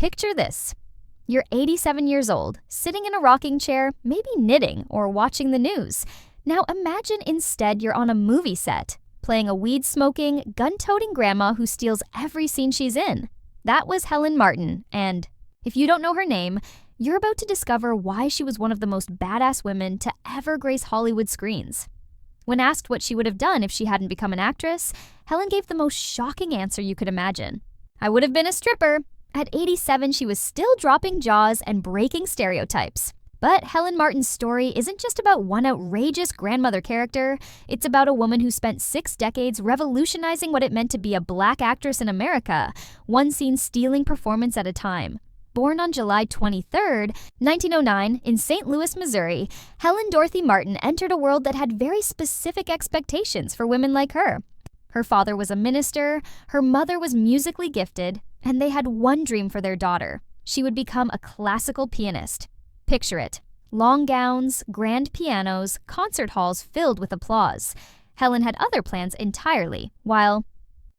Picture this. You're 87 years old, sitting in a rocking chair, maybe knitting or watching the news. Now imagine instead you're on a movie set, playing a weed-smoking, gun-toting grandma who steals every scene she's in. That was Helen Martin, and if you don't know her name, you're about to discover why she was one of the most badass women to ever grace Hollywood screens. When asked what she would have done if she hadn't become an actress, Helen gave the most shocking answer you could imagine. "I would have been a stripper." At 87, she was still dropping jaws and breaking stereotypes. But Helen Martin's story isn't just about one outrageous grandmother character. It's about a woman who spent 6 decades revolutionizing what it meant to be a black actress in America, one scene stealing performance at a time. Born on July 23, 1909, in St. Louis, Missouri, Helen Dorothy Martin entered a world that had very specific expectations for women like her. Her father was a minister, her mother was musically gifted, and they had one dream for their daughter. She would become a classical pianist. Picture it. Long gowns, grand pianos, concert halls filled with applause. Helen had other plans entirely. While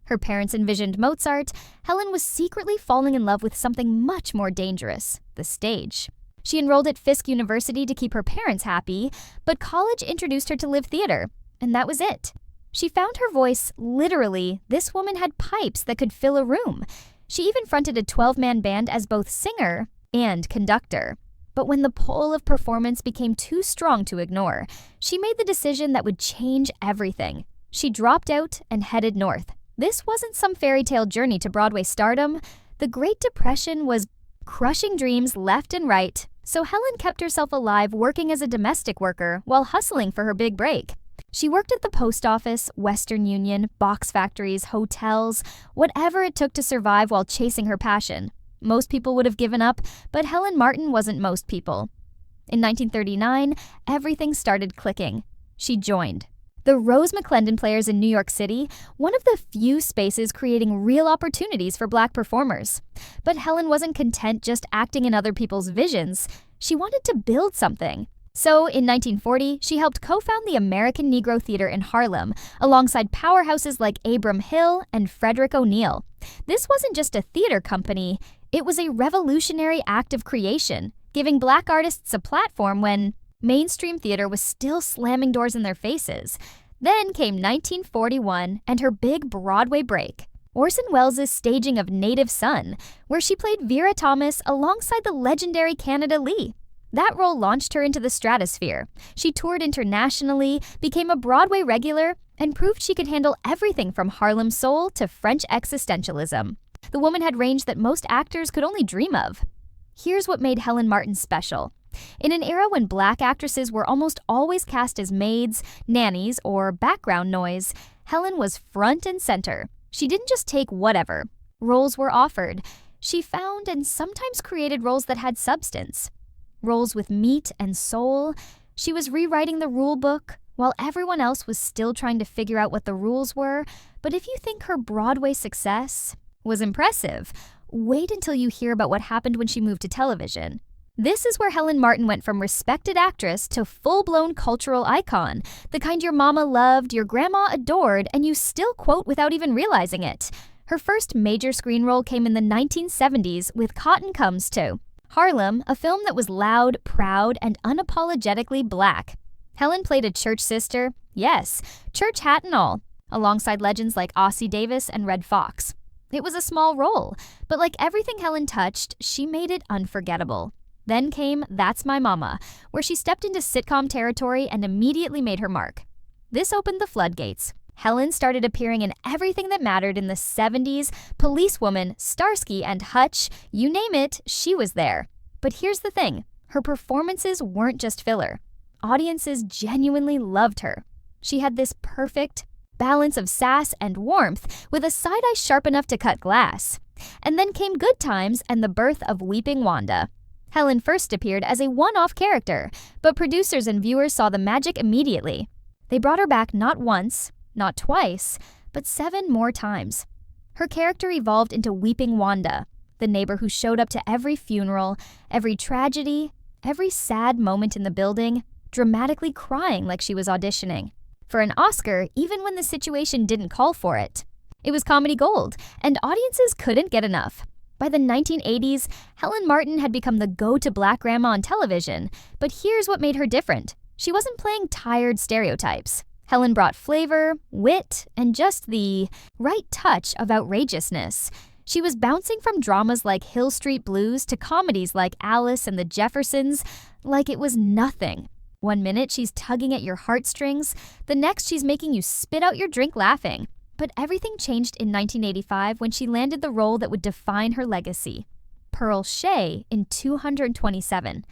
her parents envisioned Mozart, Helen was secretly falling in love with something much more dangerous, the stage. She enrolled at Fisk University to keep her parents happy, but college introduced her to live theater, and that was it. She found her voice, literally. This woman had pipes that could fill a room. She even fronted a 12-man band as both singer and conductor. But when the pull of performance became too strong to ignore, she made the decision that would change everything. She dropped out and headed north. This wasn't some fairy tale journey to Broadway stardom. The Great Depression was crushing dreams left and right, so Helen kept herself alive working as a domestic worker while hustling for her big break. She worked at the post office, Western Union, box factories, hotels, whatever it took to survive while chasing her passion. Most people would have given up, but Helen Martin wasn't most people. In 1939, everything started clicking. She joined the Rose McClendon Players in New York City, one of the few spaces creating real opportunities for Black performers. But Helen wasn't content just acting in other people's visions. She wanted to build something. So, in 1940, she helped co-found the American Negro Theater in Harlem, alongside powerhouses like Abram Hill and Frederick O'Neill. This wasn't just a theater company, it was a revolutionary act of creation, giving Black artists a platform when mainstream theater was still slamming doors in their faces. Then came 1941 and her big Broadway break. Orson Welles' staging of Native Son, where she played Vera Thomas alongside the legendary Canada Lee. That role launched her into the stratosphere. She toured internationally, became a Broadway regular, and proved she could handle everything from Harlem soul to French existentialism. The woman had range that most actors could only dream of. Here's what made Helen Martin special. In an era when Black actresses were almost always cast as maids, nannies, or background noise, Helen was front and center. She didn't just take whatever. Roles were offered. She found and sometimes created roles that had substance. Roles with meat and soul. She was rewriting the rule book, while everyone else was still trying to figure out what the rules were. But if you think her Broadway success was impressive, wait until you hear about what happened when she moved to television. This is where Helen Martin went from respected actress to full-blown cultural icon, the kind your mama loved, your grandma adored, and you still quote without even realizing it. Her first major screen role came in the 1970s with Cotton Comes to Harlem, a film that was loud, proud, and unapologetically Black. Helen played a church sister, yes, church hat and all, alongside legends like Ossie Davis and Red Fox. It was a small role, but like everything Helen touched, she made it unforgettable. Then came That's My Mama, where she stepped into sitcom territory and immediately made her mark. This opened the floodgates. Helen started appearing in everything that mattered in the 70s, Policewoman, Starsky and Hutch, you name it, she was there. But here's the thing, her performances weren't just filler. Audiences genuinely loved her. She had this perfect balance of sass and warmth with a side eye sharp enough to cut glass. And then came Good Times and the birth of Weeping Wanda. Helen first appeared as a one-off character, but producers and viewers saw the magic immediately. They brought her back not once, not twice, but 7 more times. Her character evolved into Weeping Wanda, the neighbor who showed up to every funeral, every tragedy, every sad moment in the building, dramatically crying like she was auditioning for an Oscar even when the situation didn't call for it. It was comedy gold, and audiences couldn't get enough. By the 1980s, Helen Martin had become the go-to black grandma on television, but here's what made her different. She wasn't playing tired stereotypes. Helen brought flavor, wit, and just the right touch of outrageousness. She was bouncing from dramas like Hill Street Blues to comedies like Alice and the Jeffersons like it was nothing. One minute she's tugging at your heartstrings, the next she's making you spit out your drink laughing. But everything changed in 1985 when she landed the role that would define her legacy. Pearl Shea in 227.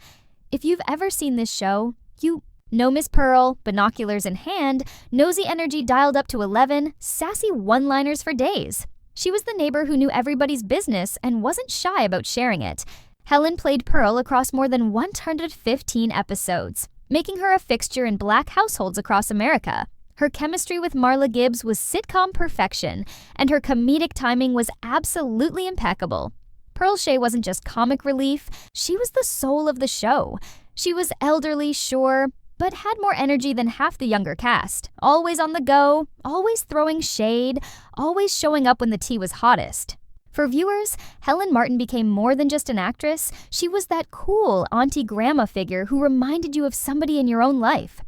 If you've ever seen this show, you know Miss Pearl, binoculars in hand, nosy energy dialed up to 11, sassy one-liners for days. She was the neighbor who knew everybody's business and wasn't shy about sharing it. Helen played Pearl across more than 115 episodes, making her a fixture in black households across America. Her chemistry with Marla Gibbs was sitcom perfection, and her comedic timing was absolutely impeccable. Pearl Shea wasn't just comic relief, she was the soul of the show. She was elderly, sure, but had more energy than half the younger cast. Always on the go, always throwing shade, always showing up when the tea was hottest. For viewers, Helen Martin became more than just an actress. She was that cool auntie grandma figure who reminded you of somebody in your own life.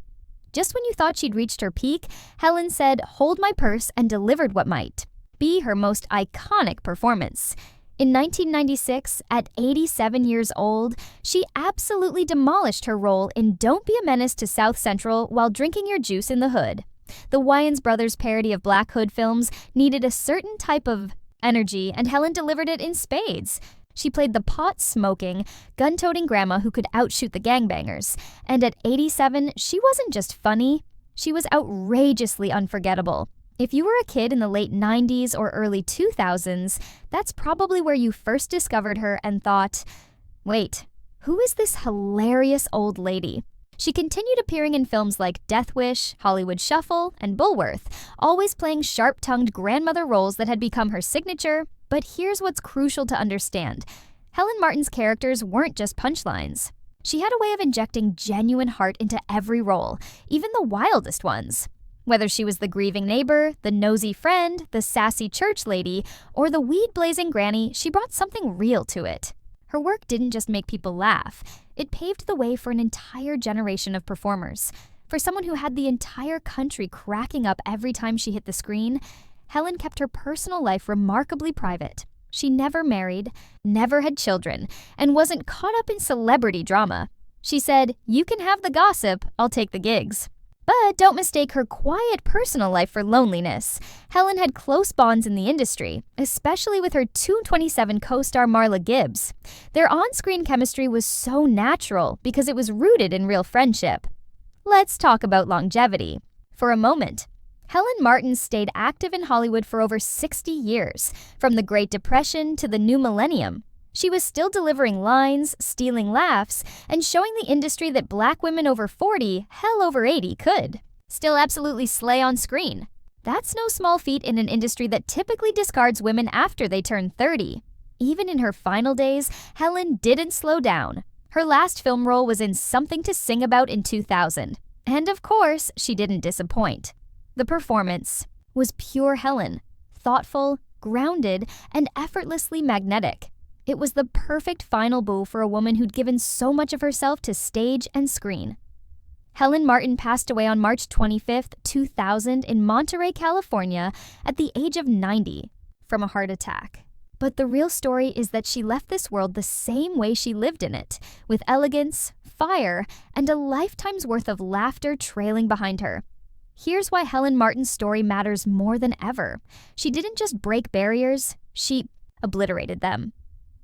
Just when you thought she'd reached her peak, Helen said, "Hold my purse," and delivered what might be her most iconic performance. In 1996, at 87 years old, she absolutely demolished her role in Don't Be a Menace to South Central while drinking your juice in the hood. The Wayans brothers parody of Black Hood films needed a certain type of energy, and Helen delivered it in spades. She played the pot-smoking, gun-toting grandma who could outshoot the gangbangers. And at 87, she wasn't just funny, she was outrageously unforgettable. If you were a kid in the late 90s or early 2000s, that's probably where you first discovered her and thought, wait, who is this hilarious old lady? She continued appearing in films like Death Wish, Hollywood Shuffle, and Bulworth, always playing sharp-tongued grandmother roles that had become her signature. But here's what's crucial to understand. Helen Martin's characters weren't just punchlines. She had a way of injecting genuine heart into every role, even the wildest ones. Whether she was the grieving neighbor, the nosy friend, the sassy church lady, or the weed-blazing granny, she brought something real to it. Her work didn't just make people laugh. It paved the way for an entire generation of performers. For someone who had the entire country cracking up every time she hit the screen, Helen kept her personal life remarkably private. She never married, never had children, and wasn't caught up in celebrity drama. She said, "You can have the gossip, I'll take the gigs." But don't mistake her quiet personal life for loneliness. Helen had close bonds in the industry, especially with her 227 co-star Marla Gibbs. Their on-screen chemistry was so natural because it was rooted in real friendship. Let's talk about longevity. For a moment, Helen Martin stayed active in Hollywood for over 60 years, from the Great Depression to the new millennium. She was still delivering lines, stealing laughs, and showing the industry that black women over 40, hell over 80, could still absolutely slay on screen. That's no small feat in an industry that typically discards women after they turn 30. Even in her final days, Helen didn't slow down. Her last film role was in Something to Sing About in 2000. And of course, she didn't disappoint. The performance was pure Helen, thoughtful, grounded, and effortlessly magnetic. It was the perfect final bow for a woman who'd given so much of herself to stage and screen. Helen Martin passed away on March 25, 2000 in Monterey, California, at the age of 90 from a heart attack. But the real story is that she left this world the same way she lived in it, with elegance, fire, and a lifetime's worth of laughter trailing behind her. Here's why Helen Martin's story matters more than ever. She didn't just break barriers, she obliterated them.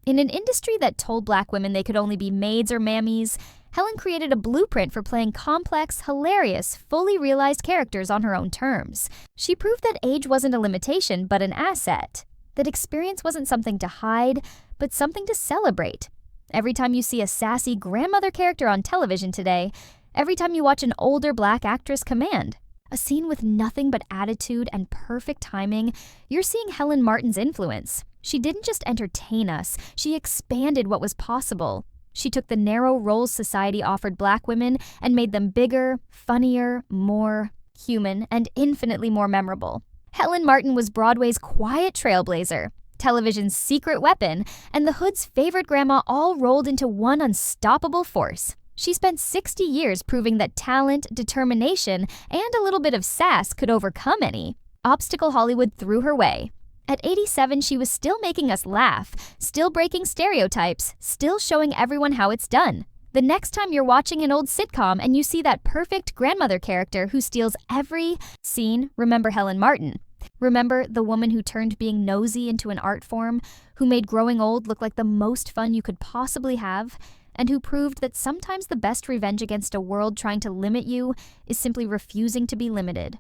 In an industry that told black women they could only be maids or mammies, Helen created a blueprint for playing complex, hilarious, fully realized characters on her own terms. She proved that age wasn't a limitation but an asset, that experience wasn't something to hide, but something to celebrate. Every time you see a sassy grandmother character on television today, every time you watch an older black actress command a scene with nothing but attitude and perfect timing, you're seeing Helen Martin's influence. She didn't just entertain us, she expanded what was possible. She took the narrow roles society offered black women and made them bigger, funnier, more human, and infinitely more memorable. Helen Martin was Broadway's quiet trailblazer. television's secret weapon, and the hood's favorite grandma all rolled into one unstoppable force. She spent 60 years proving that talent, determination, and a little bit of sass could overcome any obstacle Hollywood threw her way. At 87, she was still making us laugh, still breaking stereotypes, still showing everyone how it's done. The next time you're watching an old sitcom and you see that perfect grandmother character who steals every scene, remember Helen Martin. Remember the woman who turned being nosy into an art form, who made growing old look like the most fun you could possibly have, and who proved that sometimes the best revenge against a world trying to limit you is simply refusing to be limited.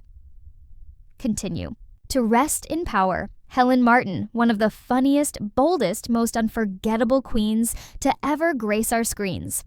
Continue. To rest in power, Helen Martin, one of the funniest, boldest, most unforgettable queens to ever grace our screens.